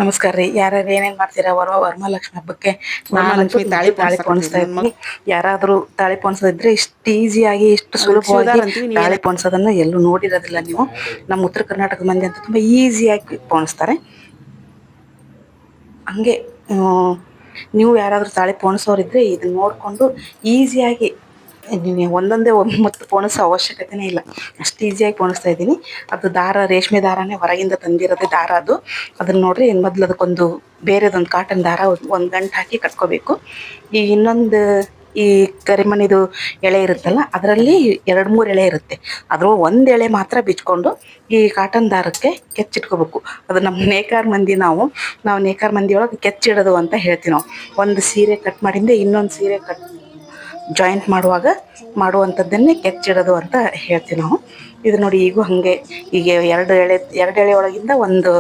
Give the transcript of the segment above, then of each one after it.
ನಮಸ್ಕಾರ ರೀ. ಯಾರ್ಯಾರು ಏನೇನ್ ಮಾಡ್ತೀರಾ ವರಮಹಾಲಕ್ಷ್ಮಿ ಹಬ್ಬಕ್ಕೆ? ನಾನಂತೂ ವರಮಹಾಲಕ್ಷ್ಮಿ ತಾಳಿ ತಾಳಿ ಪೊಣ್ಸಾಕತ್ತೀವಿ ಪೋಣಿಸ್ತಾ ಇದ್ದೀನಿ. ಯಾರಾದ್ರೂ ತಾಳಿ ಪೋಣಿಸೋದಿದ್ರೆ ಇಷ್ಟು ಈಸಿಯಾಗಿ ಇಷ್ಟು ಸುಲಭವಾಗಿ ಅಂತೀವಿ, ನೀವೇನ ತಾಳಿ ಪೋಣಿಸೋದನ್ನ ಎಲ್ಲೂ ನೋಡಿರೋದಿಲ್ಲ ನೀವು. ನಮ್ಮ ಉತ್ತರ ಕರ್ನಾಟಕದ ಮಂದಿ ಅಂತ ತುಂಬಾ ಈಸಿಯಾಗಿ ಪೋಣಿಸ್ತಾರೆ. ಹಂಗೆ ನೀವು ಯಾರಾದ್ರೂ ತಾಳಿ ಪೋಣಿಸೋರಿದ್ರೆ ಇದನ್ನ ನೋಡಿಕೊಂಡು ಈಸಿಯಾಗಿ ನೀವು ಒಂದೊಂದೇ ಮತ್ತು ಪೋಣಿಸೋ ಅವಶ್ಯಕತೆನೇ ಇಲ್ಲ, ಅಷ್ಟು ಈಸಿಯಾಗಿ ಪೋಣಿಸ್ತಾ ಇದ್ದೀನಿ. ಅದು ದಾರ ರೇಷ್ಮೆ ದಾರನೇ ಹೊರಗಿಂದ ತಂದಿರೋದೇ ದಾರ ಅದು. ಅದನ್ನ ನೋಡ್ರಿ, ಏನು ಮೊದಲು ಅದಕ್ಕೊಂದು ಬೇರೆದೊಂದು ಕಾಟನ್ ದಾರ ಒಂದು ಗಂಟು ಹಾಕಿ ಕಟ್ಕೋಬೇಕು. ಈ ಇನ್ನೊಂದು ಈ ಕರಿಮಣಿದು ಎಳೆ ಇರುತ್ತಲ್ಲ, ಅದರಲ್ಲಿ 2-3 ಎಳೆ ಇರುತ್ತೆ. ಅದ್ರ ಒಂದು ಎಳೆ ಮಾತ್ರ ಬಿಚ್ಕೊಂಡು ಈ ಕಾಟನ್ ದಾರಕ್ಕೆ ಕೆಚ್ಚಿಟ್ಕೋಬೇಕು. ಅದು ನಮ್ಮ ನೇಕಾರ ಮಂದಿ, ನಾವು ನೇಕಾರ ಮಂದಿಯೊಳಗೆ ಕೆಚ್ಚಿಡೋದು ಅಂತ ಹೇಳ್ತೀವಿ ನಾವು. ಒಂದು ಸೀರೆ ಕಟ್ ಮಾಡಿಂದೆ ಇನ್ನೊಂದು ಸೀರೆ ಜಾಯಿಂಟ್ ಮಾಡುವಂಥದ್ದನ್ನೇ ಕೆಚ್ಚಿಡೋದು ಅಂತ ಹೇಳ್ತೀವಿ ನಾವು. ಇದು ನೋಡಿ, ಈಗೂ ಹಾಗೆ ಈಗ ಎರಡು ಎಳೆ ಒಳಗಿಂದ ಒಂದು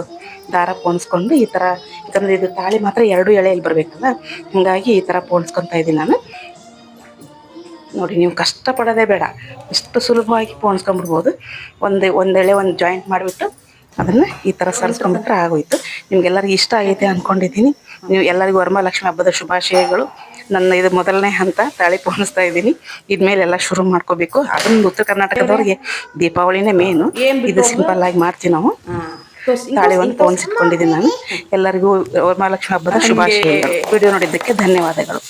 ದಾರ ಪೋಣಿಸ್ಕೊಂಡು ಈ ಥರ, ಯಾಕಂದರೆ ಇದು ತಾಳಿ ಮಾತ್ರ 2 ಎಳೆಯಲ್ಲಿ ಬರಬೇಕಲ್ಲ, ಹಾಗಾಗಿ ಈ ಥರ ಪೋಣಿಸ್ಕೊತಾ ಇದ್ದೀನಿ ನಾನು. ನೋಡಿ, ನೀವು ಕಷ್ಟಪಡೋದೇ ಬೇಡ, ಇಷ್ಟು ಸುಲಭವಾಗಿ ಪೋಣಿಸ್ಕೊಂಬಿಡ್ಬೋದು. ಒಂದು ಎಳೆ ಜಾಯಿಂಟ್ ಮಾಡಿಬಿಟ್ಟು ಅದನ್ನು ಈ ಥರ ಸರಿಸ್ಕೊಂಡ್ಬಿಟ್ರೆ ಆಗೋಯ್ತು. ನಿಮ್ಗೆಲ್ಲರಿಗೂ ಇಷ್ಟ ಆಗೈತೆ ಅಂದ್ಕೊಂಡಿದ್ದೀನಿ. ನೀವು ಎಲ್ಲರಿಗೂ ವರಮಹಾಲಕ್ಷ್ಮಿ ಹಬ್ಬದ ಶುಭಾಶಯಗಳು. ನನ್ನ ಇದು ಮೊದಲನೇ ಹಂತ, ತಾಳಿ ಪೋಣಿಸ್ತಾ ಇದ್ದೀನಿ. ಇದ್ಮೇಲೆ ಎಲ್ಲ ಶುರು ಮಾಡ್ಕೋಬೇಕು. ಅದೊಂದು ಉತ್ತರ ಕರ್ನಾಟಕದವ್ರಿಗೆ ದೀಪಾವಳಿನೇ ಮೇನು. ಇದು ಸಿಂಪಲ್ ಆಗಿ ಮಾಡ್ತೀವಿ ನಾವು. ತಾಳಿ ಒಂದು ಪೋಣಿಸಿಟ್ಕೊಂಡಿದ್ದೀನಿ ನಾನು. ಎಲ್ಲರಿಗೂ ವರಮಹಾಲಕ್ಷ್ಮಿ ಹಬ್ಬದ ಶುಭಾಶಯಗಳು. ವಿಡಿಯೋ ನೋಡಿದ್ದಕ್ಕೆ ಧನ್ಯವಾದಗಳು.